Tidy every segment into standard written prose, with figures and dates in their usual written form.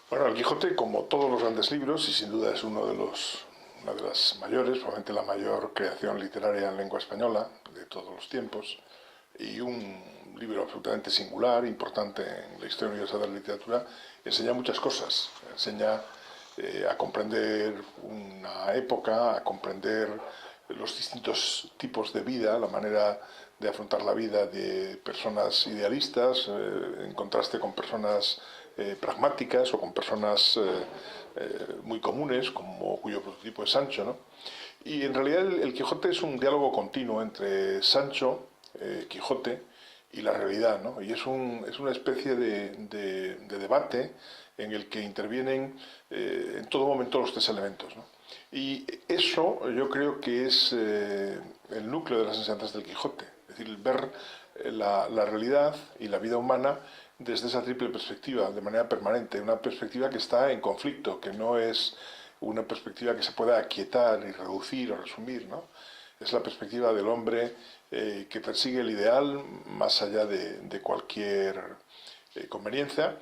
Bueno, El Quijote, como todos los grandes libros, y sin duda es una de las mayores, probablemente la mayor creación literaria en lengua española de todos los tiempos, y un libro absolutamente singular, importante en la historia universal de la literatura, enseña muchas cosas. Enseña a comprender una época, a comprender los distintos tipos de vida, la manera de afrontar la vida de personas idealistas, en contraste con personas pragmáticas o con personas muy comunes, como cuyo prototipo es Sancho, ¿no? Y en realidad el Quijote es un diálogo continuo entre Sancho, Quijote, y la realidad, ¿no? Y es una especie de debate en el que intervienen en todo momento los tres elementos, ¿no? Y eso yo creo que es el núcleo de las enseñanzas del Quijote, es decir, ver la realidad y la vida humana desde esa triple perspectiva, de manera permanente, una perspectiva que está en conflicto, que no es una perspectiva que se pueda aquietar y reducir o resumir, ¿no? Es la perspectiva del hombre que persigue el ideal más allá de cualquier conveniencia,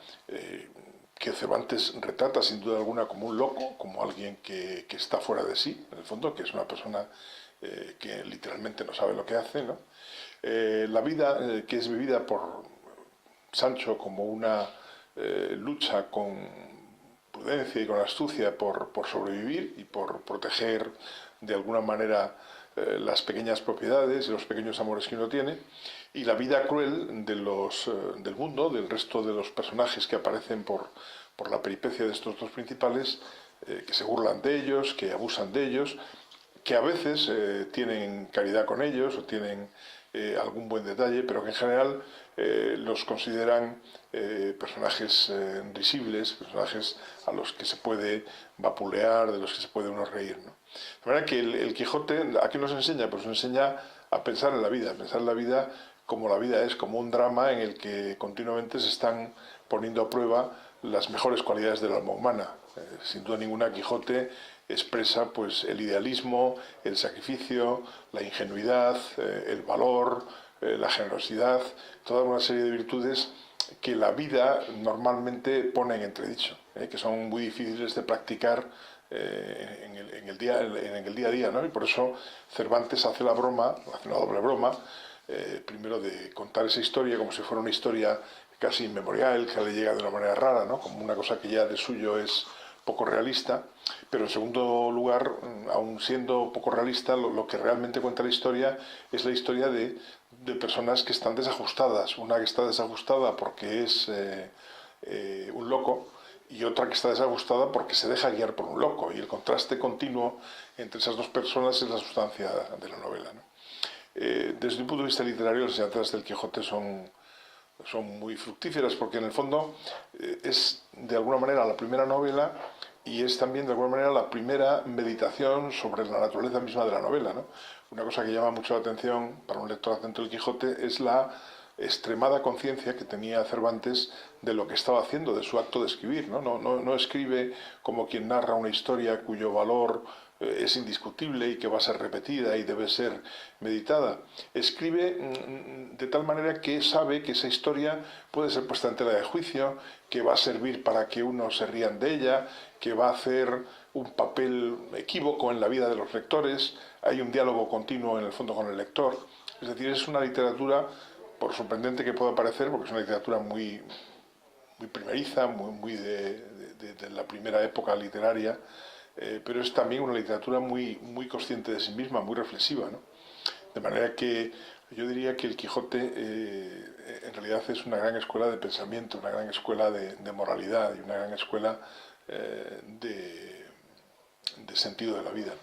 que Cervantes retrata sin duda alguna como un loco, como alguien que está fuera de sí, en el fondo, que es una persona que literalmente no sabe lo que hace, ¿no? La vida que es vivida por Sancho como una lucha con prudencia y con astucia por sobrevivir y por proteger de alguna manera las pequeñas propiedades y los pequeños amores que uno tiene, y la vida cruel del mundo, del resto de los personajes que aparecen por la peripecia de estos dos principales, que se burlan de ellos, que abusan de ellos, que a veces tienen caridad con ellos o tienen algún buen detalle, pero que en general los consideran personajes risibles, personajes a los que se puede vapulear, de los que se puede uno reír, ¿no? De manera que el Quijote, ¿a qué nos enseña? Pues nos enseña a pensar en la vida, a pensar en la vida como la vida es, como un drama en el que continuamente se están poniendo a prueba las mejores cualidades del alma humana. Sin duda ninguna, Quijote expresa pues el idealismo, el sacrificio, la ingenuidad, el valor, la generosidad, toda una serie de virtudes que la vida normalmente pone en entredicho, que son muy difíciles de practicar en el día a día, ¿no? Y por eso Cervantes hace la broma, hace una doble broma, primero de contar esa historia como si fuera una historia casi inmemorial, que le llega de una manera rara, ¿no? Como una cosa que ya de suyo es poco realista, pero en segundo lugar, aun siendo poco realista, lo que realmente cuenta la historia es la historia de personas que están desajustadas. Una que está desajustada porque es un loco, y otra que está desajustada porque se deja guiar por un loco. Y el contraste continuo entre esas dos personas es la sustancia de la novela, ¿no? Desde un punto de vista literario, las enseñanzas del Quijote son muy fructíferas porque en el fondo es de alguna manera la primera novela y es también de alguna manera la primera meditación sobre la naturaleza misma de la novela, ¿no? Una cosa que llama mucho la atención para un lector atento del Quijote es la extremada conciencia que tenía Cervantes de lo que estaba haciendo, de su acto de escribir, ¿no? No escribe como quien narra una historia cuyo valor es indiscutible y que va a ser repetida y debe ser meditada. Escribe de tal manera que sabe que esa historia puede ser puesta en tela de juicio, que va a servir para que unos se rían de ella, que va a hacer un papel equívoco en la vida de los lectores, hay un diálogo continuo en el fondo con el lector. Es decir, es una literatura, por sorprendente que pueda parecer, porque es una literatura muy primeriza, muy de la primera época literaria, pero es también una literatura muy consciente de sí misma, muy reflexiva, ¿no? De manera que yo diría que el Quijote en realidad es una gran escuela de pensamiento, una gran escuela de moralidad y una gran escuela de sentido de la vida.